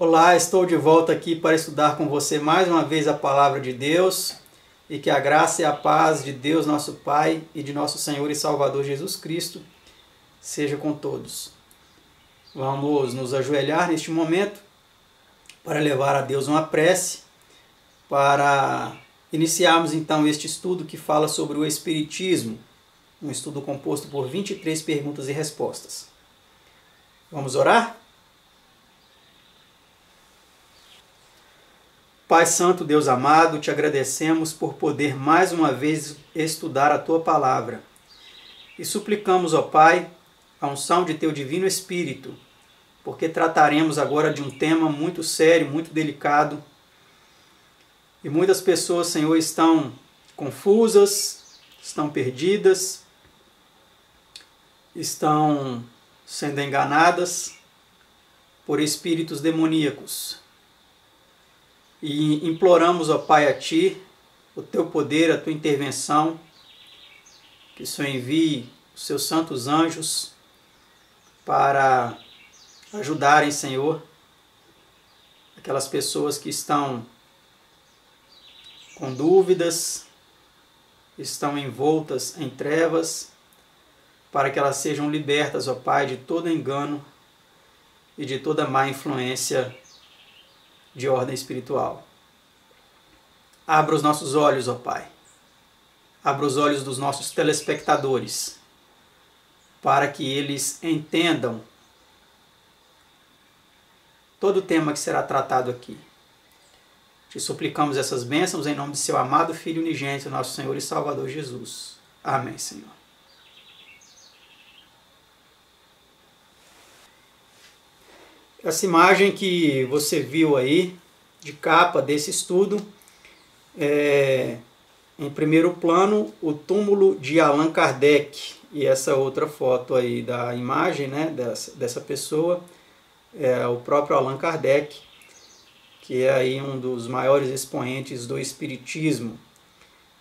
Olá, estou de volta aqui para estudar com você mais uma vez a Palavra de Deus e que a graça e a paz de Deus, nosso Pai, e de nosso Senhor e Salvador Jesus Cristo seja com todos. Vamos nos ajoelhar neste momento para levar a Deus uma prece, para iniciarmos então este estudo que fala sobre o Espiritismo, um estudo composto por 23 perguntas e respostas. Vamos orar? Pai Santo, Deus amado, te agradecemos por poder mais uma vez estudar a Tua Palavra. E suplicamos, ó Pai, a unção de Teu Divino Espírito, porque trataremos agora de um tema muito sério, muito delicado. E muitas pessoas, Senhor, estão confusas, estão perdidas, estão sendo enganadas por espíritos demoníacos. E imploramos, ó Pai, a Ti, o Teu poder, a Tua intervenção, que o Senhor envie os Seus santos anjos para ajudarem, Senhor, aquelas pessoas que estão com dúvidas, estão envoltas em trevas, para que elas sejam libertas, ó Pai, de todo engano e de toda má influência de ordem espiritual. Abra os nossos olhos, ó Pai. Abra os olhos dos nossos telespectadores, para que eles entendam todo o tema que será tratado aqui. Te suplicamos essas bênçãos em nome de Seu amado Filho unigênito, nosso Senhor e Salvador Jesus. Amém, Senhor. Essa imagem que você viu aí, de capa desse estudo, é, em primeiro plano, o túmulo de Allan Kardec. E essa outra foto aí da imagem, né, dessa pessoa, é o próprio Allan Kardec, que é aí um dos maiores expoentes do Espiritismo.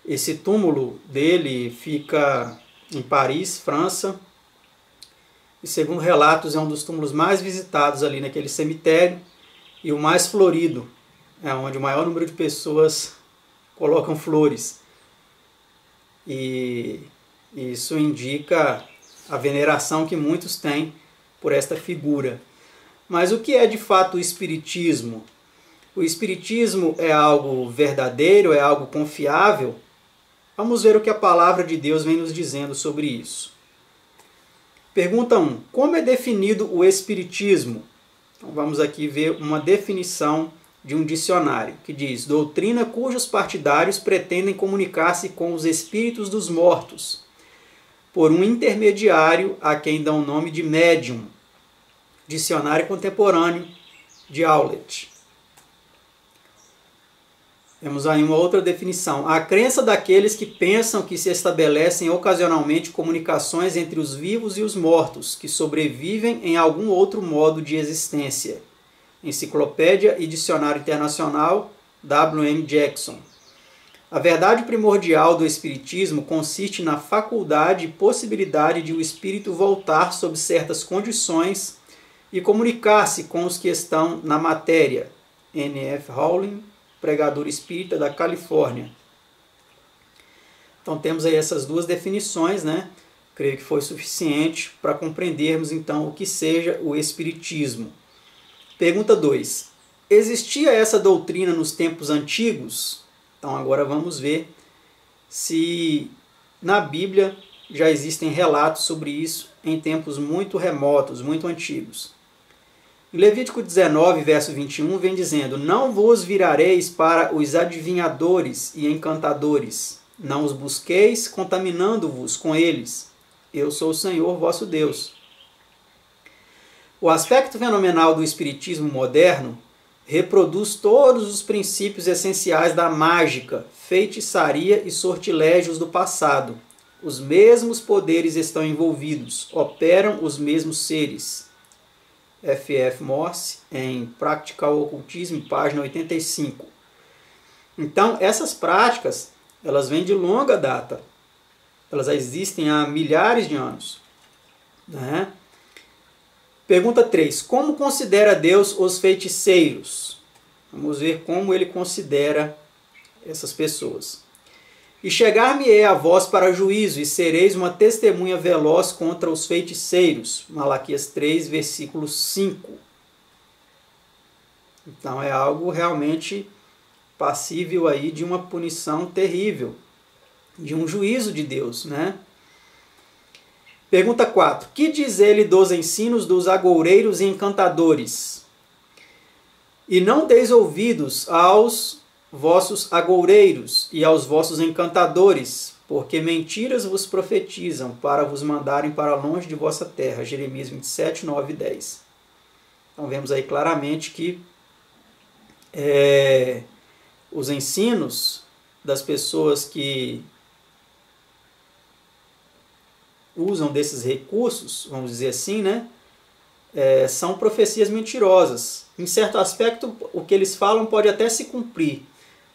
Esse túmulo dele fica em Paris, França, e segundo relatos é um dos túmulos mais visitados ali naquele cemitério e o mais florido, é onde o maior número de pessoas colocam flores. E isso indica a veneração que muitos têm por esta figura. Mas o que é de fato o Espiritismo? O Espiritismo é algo verdadeiro, é algo confiável? Vamos ver o que a Palavra de Deus vem nos dizendo sobre isso. Pergunta 1. Como é definido o Espiritismo? Então vamos aqui ver uma definição de um dicionário, que diz: doutrina cujos partidários pretendem comunicar-se com os espíritos dos mortos, por um intermediário a quem dão o nome de médium. Dicionário contemporâneo de Aulet. Temos aí uma outra definição. A crença daqueles que pensam que se estabelecem ocasionalmente comunicações entre os vivos e os mortos, que sobrevivem em algum outro modo de existência. Enciclopédia e Dicionário Internacional, W.M. Jackson. A verdade primordial do Espiritismo consiste na faculdade e possibilidade de o espírito voltar sob certas condições e comunicar-se com os que estão na matéria. N.F. Hawley, pregador espírita da Califórnia. Então temos aí essas duas definições, né? Creio que foi suficiente para compreendermos então o que seja o Espiritismo. Pergunta 2. Existia essa doutrina nos tempos antigos? Então agora vamos ver se na Bíblia já existem relatos sobre isso em tempos muito remotos, muito antigos. Em Levítico 19, verso 21, vem dizendo: não vos virareis para os adivinhadores e encantadores, não os busqueis, contaminando-vos com eles. Eu sou o Senhor vosso Deus. O aspecto fenomenal do Espiritismo moderno reproduz todos os princípios essenciais da mágica, feitiçaria e sortilégios do passado. Os mesmos poderes estão envolvidos, operam os mesmos seres. F.F. Morse, em Practical Occultism, página 85. Então, essas práticas, elas vêm de longa data. Elas existem há milhares de anos. Né? Pergunta 3. Como considera Deus os feiticeiros? Vamos ver como ele considera essas pessoas. E chegar-me-ei a vós para juízo, e sereis uma testemunha veloz contra os feiticeiros. Malaquias 3, versículo 5. Então é algo realmente passível aí de uma punição terrível, de um juízo de Deus, né? Pergunta 4. Que diz ele dos ensinos dos agoureiros e encantadores? E não deis ouvidos aos vossos agoureiros e aos vossos encantadores, porque mentiras vos profetizam para vos mandarem para longe de vossa terra. Jeremias 27, 9 e 10. Então vemos aí claramente que os ensinos das pessoas que usam desses recursos, vamos dizer assim, né, são profecias mentirosas. Em certo aspecto, o que eles falam pode até se cumprir,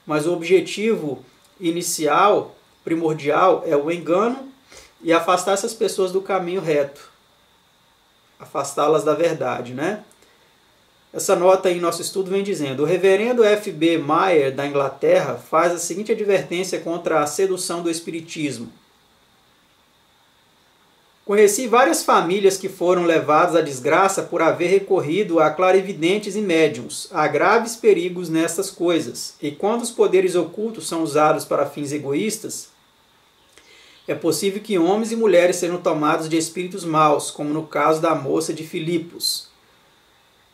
mas o objetivo inicial, primordial, é o engano e afastar essas pessoas do caminho reto, afastá-las da verdade, né? Essa nota em nosso estudo vem dizendo: o reverendo F.B. Meyer, da Inglaterra, faz a seguinte advertência contra a sedução do espiritismo. Conheci várias famílias que foram levadas à desgraça por haver recorrido a clarividentes e médiums. Há graves perigos nestas coisas, e quando os poderes ocultos são usados para fins egoístas, é possível que homens e mulheres sejam tomados de espíritos maus, como no caso da moça de Filipos.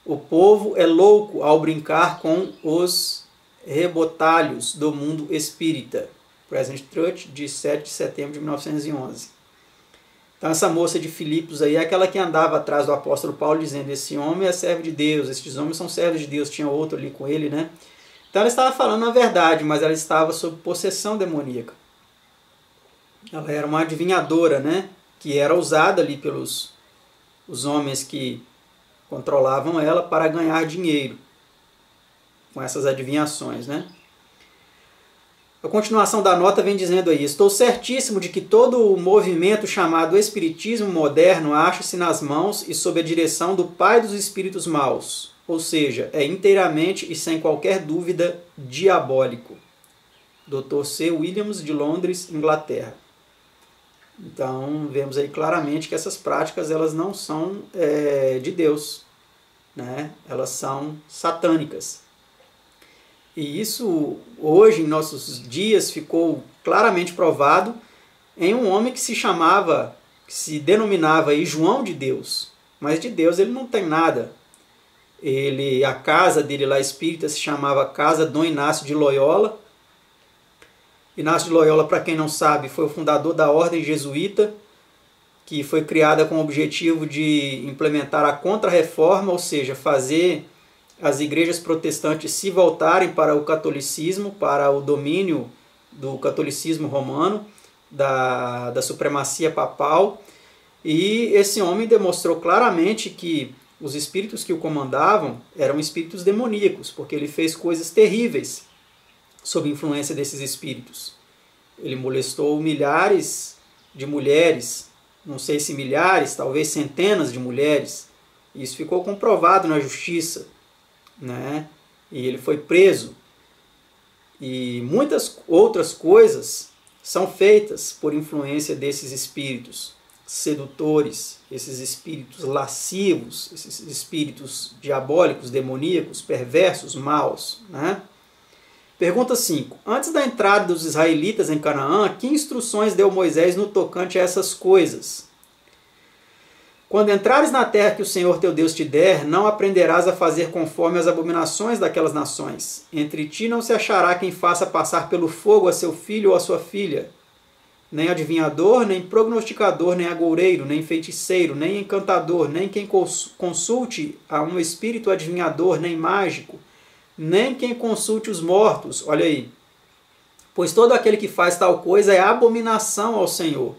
O povo é louco ao brincar com os rebotalhos do mundo espírita. Present Truth, de 7 de setembro de 1911. Então essa moça de Filipos aí é aquela que andava atrás do apóstolo Paulo dizendo: esse homem é servo de Deus, estes homens são servos de Deus. Tinha outro ali com ele, né? Então ela estava falando a verdade, mas ela estava sob possessão demoníaca. Ela era uma adivinhadora, né? Que era usada ali pelos os homens que controlavam ela para ganhar dinheiro com essas adivinhações, né? A continuação da nota vem dizendo aí: estou certíssimo de que todo o movimento chamado Espiritismo moderno acha-se nas mãos e sob a direção do Pai dos Espíritos Maus, ou seja, é inteiramente e sem qualquer dúvida diabólico. Dr. C. Williams, de Londres, Inglaterra. Então, vemos aí claramente que essas práticas elas não são de Deus, né? Elas são satânicas. E isso, hoje, em nossos dias, ficou claramente provado em um homem que se denominava aí João de Deus. Mas de Deus ele não tem nada. A casa dele lá espírita se chamava Casa Dom Inácio de Loyola. Inácio de Loyola, para quem não sabe, foi o fundador da Ordem Jesuíta, que foi criada com o objetivo de implementar a Contra-Reforma, ou seja, fazer as igrejas protestantes se voltarem para o catolicismo, para o domínio do catolicismo romano, da supremacia papal. E esse homem demonstrou claramente que os espíritos que o comandavam eram espíritos demoníacos, porque ele fez coisas terríveis sob influência desses espíritos. Ele molestou milhares de mulheres, não sei se milhares, talvez centenas de mulheres. Isso ficou comprovado na justiça, né? E ele foi preso. E muitas outras coisas são feitas por influência desses espíritos sedutores, esses espíritos lascivos, esses espíritos diabólicos, demoníacos, perversos, maus, né? Pergunta 5. Antes da entrada dos israelitas em Canaã, que instruções deu Moisés no tocante a essas coisas? Quando entrares na terra que o Senhor teu Deus te der, não aprenderás a fazer conforme as abominações daquelas nações. Entre ti não se achará quem faça passar pelo fogo a seu filho ou a sua filha, nem adivinhador, nem prognosticador, nem agoureiro, nem feiticeiro, nem encantador, nem quem consulte a um espírito adivinhador, nem mágico, nem quem consulte os mortos. Olha aí. Pois todo aquele que faz tal coisa é abominação ao Senhor.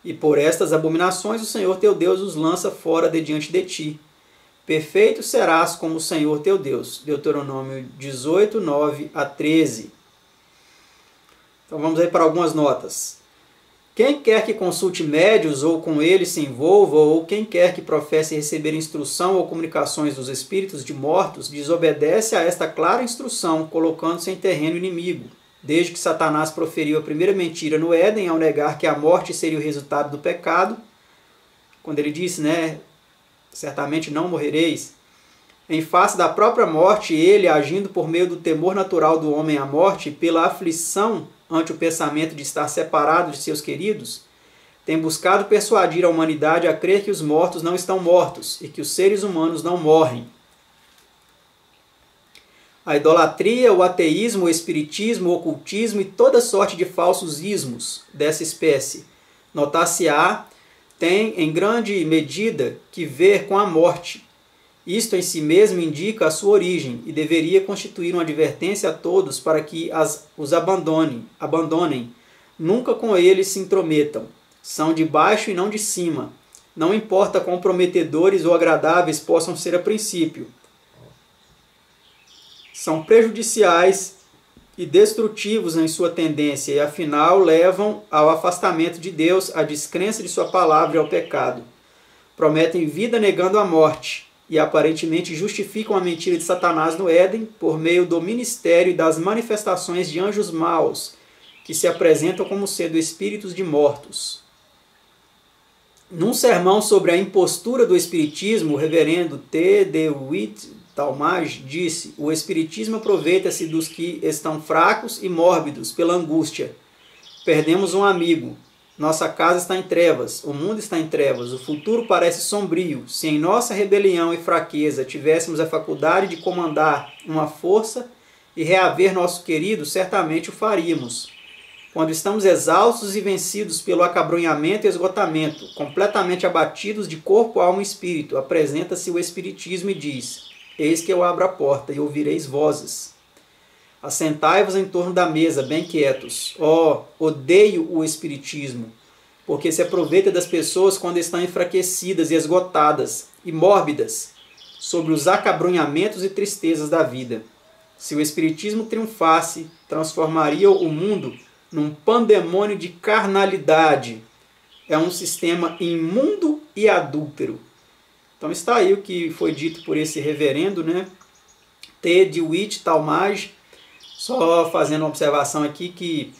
E por estas abominações o Senhor teu Deus os lança fora de diante de ti. Perfeito serás como o Senhor teu Deus. Deuteronômio 18, 9 a 13. Então vamos aí para algumas notas. Quem quer que consulte médios ou com eles se envolva, ou quem quer que professe receber instrução ou comunicações dos espíritos de mortos, desobedece a esta clara instrução, colocando-se em terreno inimigo. Desde que Satanás proferiu a primeira mentira no Éden, ao negar que a morte seria o resultado do pecado, quando ele disse, né, certamente não morrereis, em face da própria morte, ele, agindo por meio do temor natural do homem à morte, pela aflição ante o pensamento de estar separado de seus queridos, tem buscado persuadir a humanidade a crer que os mortos não estão mortos e que os seres humanos não morrem. A idolatria, o ateísmo, o espiritismo, o ocultismo e toda sorte de falsos ismos dessa espécie, notar-se-á, tem em grande medida que ver com a morte. Isto em si mesmo indica a sua origem e deveria constituir uma advertência a todos para que os abandonem. Nunca com eles se intrometam. São de baixo e não de cima. Não importa quão prometedores ou agradáveis possam ser a princípio. São prejudiciais e destrutivos em sua tendência e, afinal, levam ao afastamento de Deus, à descrença de sua palavra e ao pecado. Prometem vida negando a morte e aparentemente justificam a mentira de Satanás no Éden por meio do ministério e das manifestações de anjos maus, que se apresentam como sendo espíritos de mortos. Num sermão sobre a impostura do espiritismo, o reverendo T. DeWitt Talmage disse: o espiritismo aproveita-se dos que estão fracos e mórbidos pela angústia. Perdemos um amigo. Nossa casa está em trevas, o mundo está em trevas, o futuro parece sombrio. Se em nossa rebelião e fraqueza tivéssemos a faculdade de comandar uma força e reaver nosso querido, certamente o faríamos. Quando estamos exaustos e vencidos pelo acabrunhamento e esgotamento, completamente abatidos de corpo, alma e espírito, apresenta-se o Espiritismo e diz: eis que eu abro a porta e ouvireis vozes. Assentai-vos em torno da mesa, bem quietos. Odeio o espiritismo, porque se aproveita das pessoas quando estão enfraquecidas e esgotadas e mórbidas sobre os acabrunhamentos e tristezas da vida. Se o espiritismo triunfasse, transformaria o mundo num pandemônio de carnalidade. É um sistema imundo e adúltero. Então está aí o que foi dito por esse reverendo, né? T. DeWitt Talmage. Só fazendo uma observação aqui que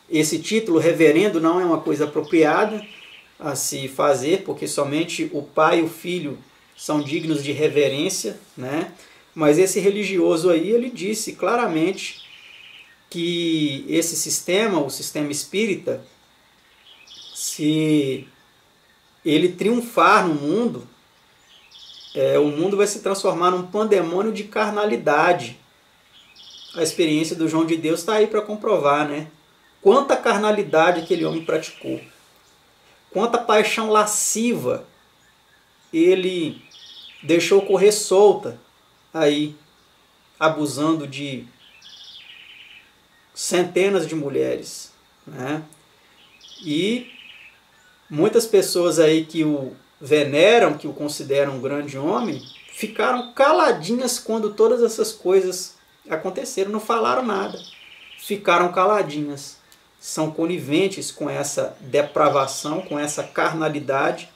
esse título reverendo não é uma coisa apropriada a se fazer, porque somente o pai e o filho são dignos de reverência, né? Mas esse religioso aí, ele disse claramente que esse sistema, o sistema espírita, se ele triunfar no mundo, o mundo vai se transformar num pandemônio de carnalidade. A experiência do João de Deus está aí para comprovar, né? Quanta carnalidade aquele homem praticou. Quanta paixão lasciva ele deixou correr solta aí, abusando de centenas de mulheres, né? E muitas pessoas aí que o veneram, que o consideram um grande homem, ficaram caladinhas quando todas essas coisas aconteceram, não falaram nada, ficaram caladinhas. São coniventes com essa depravação, com essa carnalidade,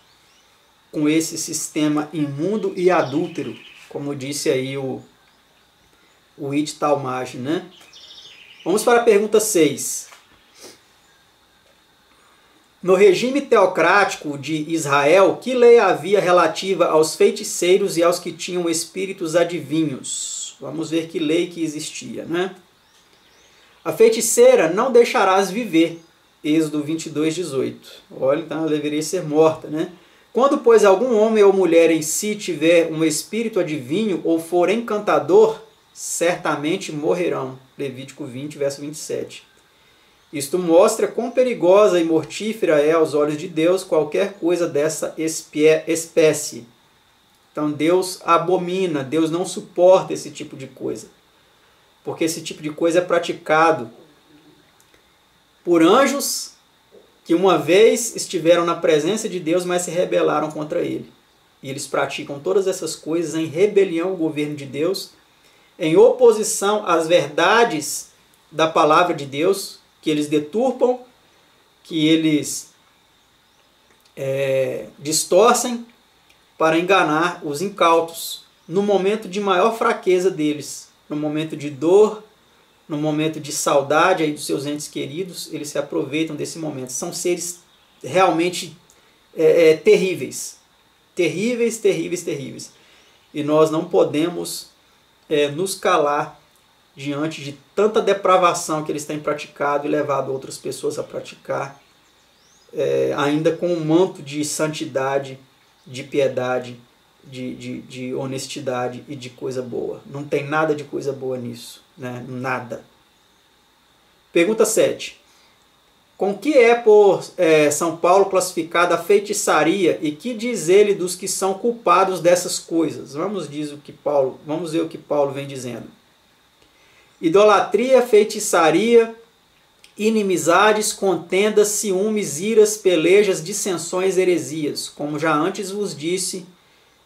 com esse sistema imundo e adúltero, como disse aí o It Talmage, né? Vamos para a pergunta 6. No regime teocrático de Israel, que lei havia relativa aos feiticeiros e aos que tinham espíritos adivinhos? Vamos ver que lei que existia, né? A feiticeira não deixarás viver. Êxodo 22, 18. Olha, então ela deveria ser morta, né? Quando, pois, algum homem ou mulher em si tiver um espírito adivinho ou for encantador, certamente morrerão. Levítico 20, verso 27. Isto mostra quão perigosa e mortífera é aos olhos de Deus qualquer coisa dessa espécie. Então Deus abomina, Deus não suporta esse tipo de coisa. Porque esse tipo de coisa é praticado por anjos que uma vez estiveram na presença de Deus, mas se rebelaram contra ele. E eles praticam todas essas coisas em rebelião ao governo de Deus, em oposição às verdades da palavra de Deus, que eles deturpam que eles distorcem para enganar os incautos no momento de maior fraqueza deles, no momento de dor, no momento de saudade aí dos seus entes queridos. Eles se aproveitam desse momento. São seres realmente terríveis. Terríveis, terríveis, terríveis. E nós não podemos nos calar diante de tanta depravação que eles têm praticado e levado outras pessoas a praticar, ainda com um manto de santidade, de piedade, de honestidade e de coisa boa. Não tem nada de coisa boa nisso, né? Nada. Pergunta 7. Com que é por São Paulo classificada a feitiçaria, e que diz ele dos que são culpados dessas coisas? Vamos ver o que Paulo vem dizendo. Idolatria, feitiçaria, inimizades, contendas, ciúmes, iras, pelejas, dissensões, heresias. Como já antes vos disse,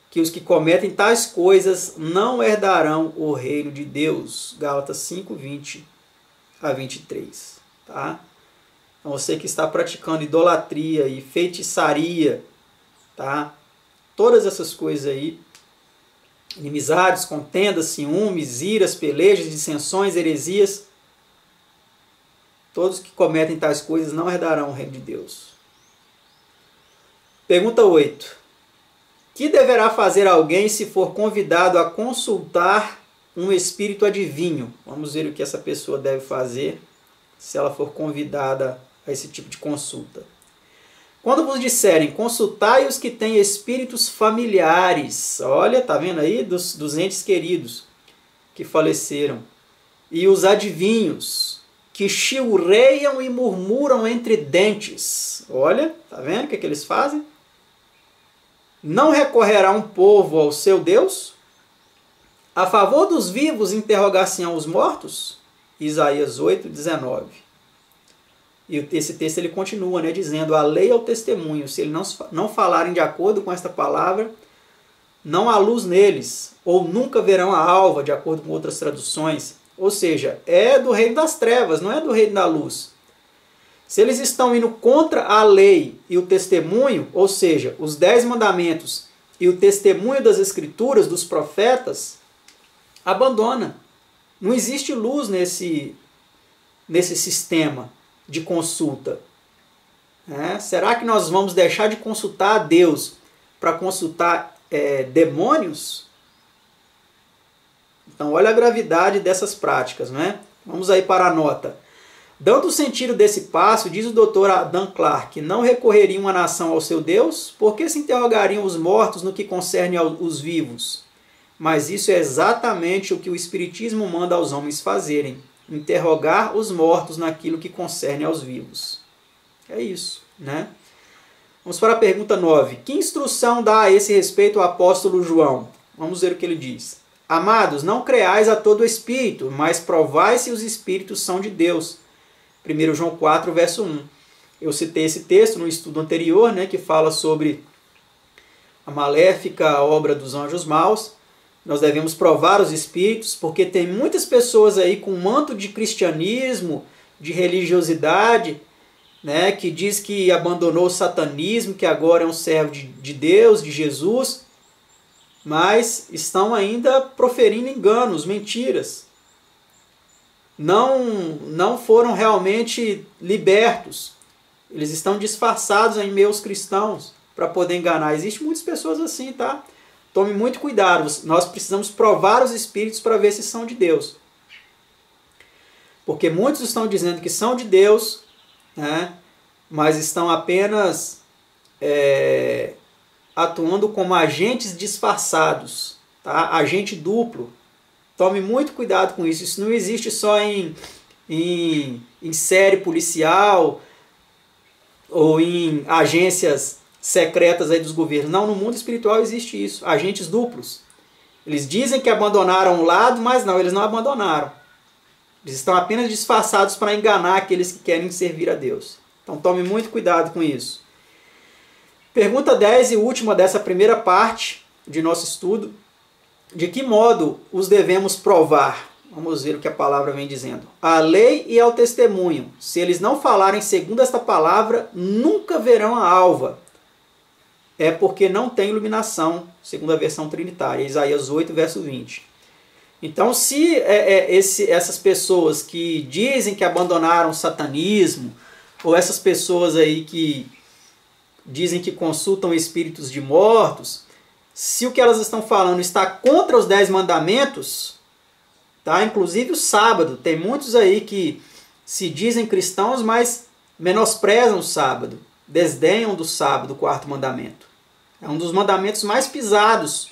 que os que cometem tais coisas não herdarão o reino de Deus. Gálatas 5, 20 a 23. Tá? Então você que está praticando idolatria e feitiçaria, tá? Todas essas coisas aí, inimizades, contendas, ciúmes, iras, pelejas, dissensões, heresias, todos que cometem tais coisas não herdarão o reino de Deus. Pergunta 8. Que deverá fazer alguém se for convidado a consultar um espírito adivinho? Vamos ver o que essa pessoa deve fazer se ela for convidada a esse tipo de consulta. Quando vos disserem, consultai os que têm espíritos familiares. Olha, tá vendo aí? Dos entes queridos que faleceram. E os adivinhos, que chilreiam e murmuram entre dentes. Olha, tá vendo o que eles fazem? Não recorrerá um povo ao seu Deus? A favor dos vivos interrogar-se-ão os mortos? Isaías 8, 19. E esse texto ele continua, né, dizendo: a lei é o testemunho. Se eles não falarem de acordo com esta palavra, não há luz neles, ou nunca verão a alva, de acordo com outras traduções. Ou seja, é do reino das trevas, não é do reino da luz. Se eles estão indo contra a lei e o testemunho, ou seja, os 10 mandamentos e o testemunho das escrituras, dos profetas, abandona. Não existe luz nesse sistema de consulta. Será que nós vamos deixar de consultar a Deus para consultar demônios? Então, olha a gravidade dessas práticas, né? Vamos aí para a nota. Dando o sentido desse passo, diz o Dr. Adam Clark, que não recorreria uma nação ao seu Deus, porque se interrogariam os mortos no que concerne aos vivos. Mas isso é exatamente o que o Espiritismo manda aos homens fazerem, interrogar os mortos naquilo que concerne aos vivos. É isso, né? Vamos para a pergunta 9. Que instrução dá a esse respeito o apóstolo João? Vamos ver o que ele diz. Amados, não creais a todo espírito, mas provai se os espíritos são de Deus. 1 João 4, verso 1. Eu citei esse texto no estudo anterior, né, que fala sobre a maléfica obra dos anjos maus. Nós devemos provar os espíritos, porque tem muitas pessoas aí com manto de cristianismo, de religiosidade, né, que diz que abandonou o satanismo, que agora é um servo de Deus, de Jesus, mas estão ainda proferindo enganos, mentiras. Não foram realmente libertos. Eles estão disfarçados em meios cristãos para poder enganar. Existem muitas pessoas assim, tá? Tome muito cuidado. Nós precisamos provar os espíritos para ver se são de Deus. Porque muitos estão dizendo que são de Deus, né? Mas estão apenas atuando como agentes disfarçados, tá? Agente duplo. Tome muito cuidado com isso. Isso não existe só em série policial ou em agências secretas aí dos governos. Não, no mundo espiritual existe isso. Agentes duplos. Eles dizem que abandonaram um lado, mas não, eles não abandonaram. Eles estão apenas disfarçados para enganar aqueles que querem servir a Deus. Então tome muito cuidado com isso. Pergunta 10 e última dessa primeira parte de nosso estudo. De que modo os devemos provar? Vamos ver o que a palavra vem dizendo. A lei e ao testemunho, se eles não falarem segundo esta palavra, nunca verão a alva. É porque não tem iluminação, segundo a versão trinitária, Isaías 8, verso 20. Então, se essas pessoas que dizem que abandonaram o satanismo, ou essas pessoas aí que dizem que consultam espíritos de mortos, se o que elas estão falando está contra os 10 mandamentos, tá? Inclusive o sábado, tem muitos aí que se dizem cristãos, mas menosprezam o sábado, desdenham do sábado, o 4º mandamento. É um dos mandamentos mais pisados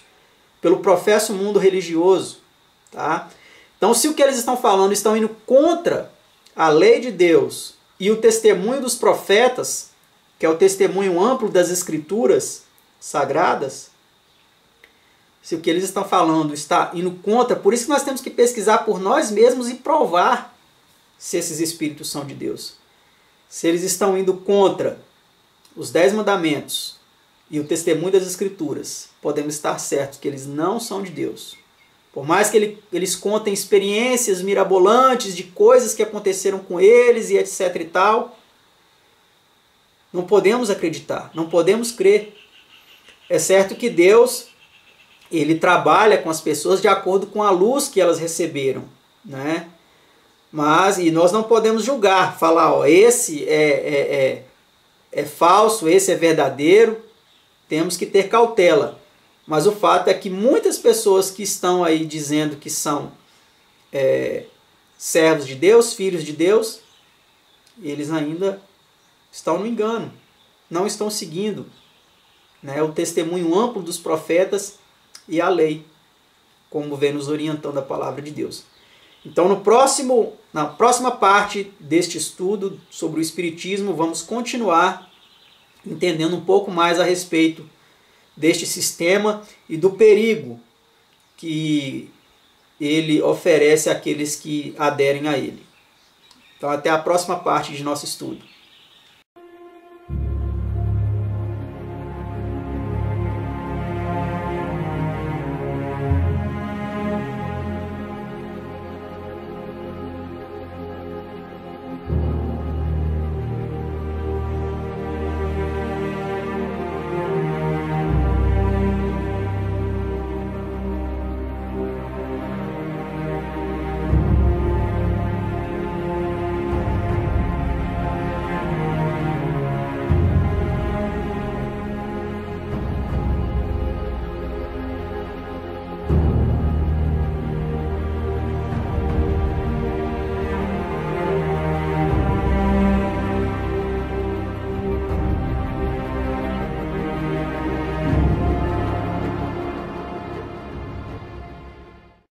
pelo professo mundo religioso. Tá? Então, se o que eles estão falando estão indo contra a lei de Deus e o testemunho dos profetas, que é o testemunho amplo das escrituras sagradas, se o que eles estão falando está indo contra, por isso que nós temos que pesquisar por nós mesmos e provar se esses espíritos são de Deus. Se eles estão indo contra os 10 mandamentos e o testemunho das escrituras, podemos estar certos que eles não são de Deus. Por mais que eles contem experiências mirabolantes de coisas que aconteceram com eles e etc e tal, não podemos acreditar, não podemos crer. É certo que Deus, ele trabalha com as pessoas de acordo com a luz que elas receberam, né? E nós não podemos julgar, falar, ó, esse é falso, esse é verdadeiro, temos que ter cautela. Mas o fato é que muitas pessoas que estão aí dizendo que são servos de Deus, filhos de Deus, eles ainda estão no engano, não estão seguindo, né, o testemunho amplo dos profetas e a lei, como vem nos orientando a palavra de Deus. Então, na próxima parte deste estudo sobre o Espiritismo, vamos continuar entendendo um pouco mais a respeito deste sistema e do perigo que ele oferece àqueles que aderem a ele. Então, até a próxima parte de nosso estudo.